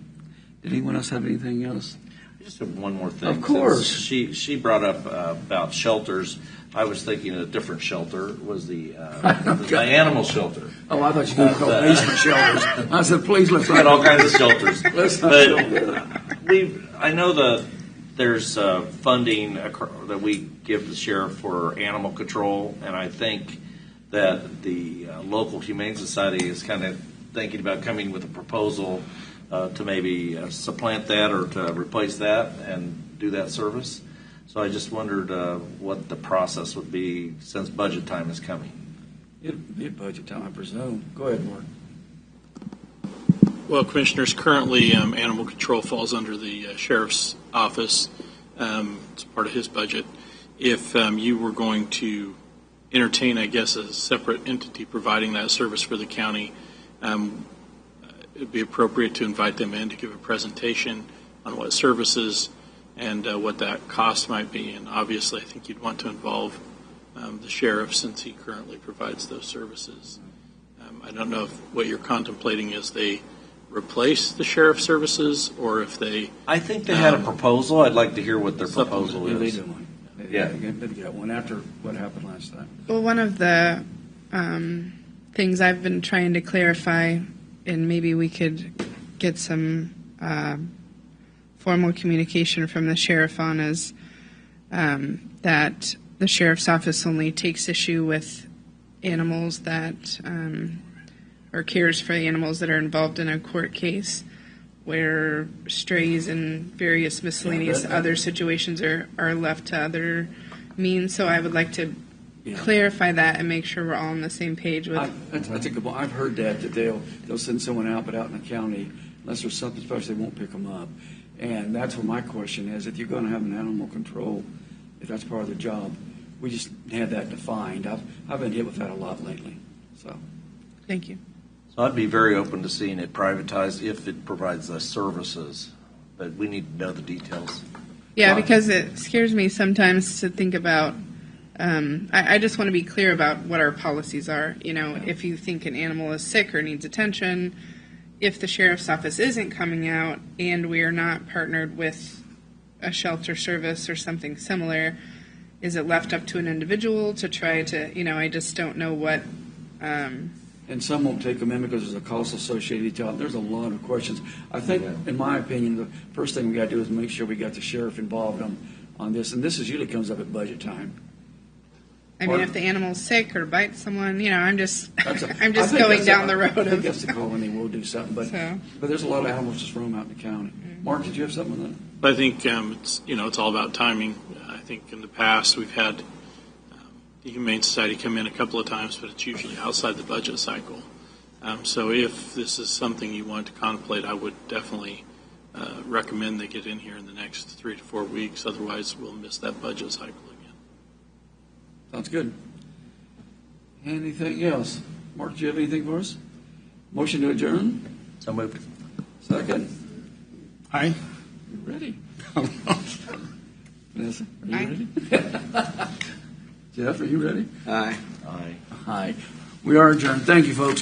Did anyone else have anything else? I just have one more thing. Of course. Since she brought up about shelters. I was thinking a different shelter was the animal shelter. Oh, I thought you were going to call basement shelters. I said, please let's We got all kinds of shelters. Let's not But I know that there's funding that we give the sheriff for animal control, and I think that the local humane society is kind of thinking about coming with a proposal to maybe supplant that or to replace that and do that service. So I just wondered what the process would be since budget time is coming. It'd be a budget time, I presume. Go ahead, Mark. Well, Commissioners, currently animal control falls under the sheriff's office. It's part of his budget. If you were going to entertain, I guess, a separate entity providing that service for the county, it'd be appropriate to invite them in to give a presentation on what services and what that cost might be. And obviously, I think you'd want to involve the sheriff since he currently provides those services. I don't know if what you're contemplating is they replace the sheriff's services or if they... I think they had a proposal. I'd like to hear what their proposal Yeah, they is. did one. Yeah. They got one after what happened last time. Well, one of the things I've been trying to clarify, and maybe we could get some formal communication from the sheriff on, is that the sheriff's office only takes issue with animals that, or cares for the animals that are involved in a court case, where strays and various miscellaneous other situations are left to other means. So I would like to clarify that and make sure we're all on the same page with. That's a good point. I've heard that they'll send someone out, but out in the county, unless there's something special, they won't pick them up. And that's where my question is: if you're going to have an animal control, if that's part of the job, we just had that defined. I've been hit with that a lot lately. So, thank you. So I'd be very open to seeing it privatized if it provides us services, but we need to know the details. Yeah, because it scares me sometimes to think about. I just want to be clear about what our policies are. You know, if you think an animal is sick or needs attention, if the sheriff's office isn't coming out and we are not partnered with a shelter service or something similar, is it left up to an individual to try to? You know, I just don't know what. and some won't take them in because there's a cost associated to it. There's a lot of questions. I think, in my opinion, the first thing we got to do is make sure we got the sheriff involved on this, and this usually comes up at budget time. I mean, if the animal's sick or bites someone, you know, I'm just I going down the road I think of. that's the call, and they will do something. But there's a lot of animals just roam out in the county. Mark, did you have something on that? I think it's all about timing. I think in the past we've had the Humane Society come in a couple of times, but it's usually outside the budget cycle. So if this is something you want to contemplate, I would definitely recommend they get in here in the next 3 to 4 weeks. Otherwise, we'll miss that budget cycle again. Sounds good. Anything else? Mark, do you have anything for us? Motion to adjourn? So moved. Second? Aye. You ready? Vanessa, are you ready? Jeff, are you ready? Aye. Aye. Aye. We are adjourned. Thank you, folks.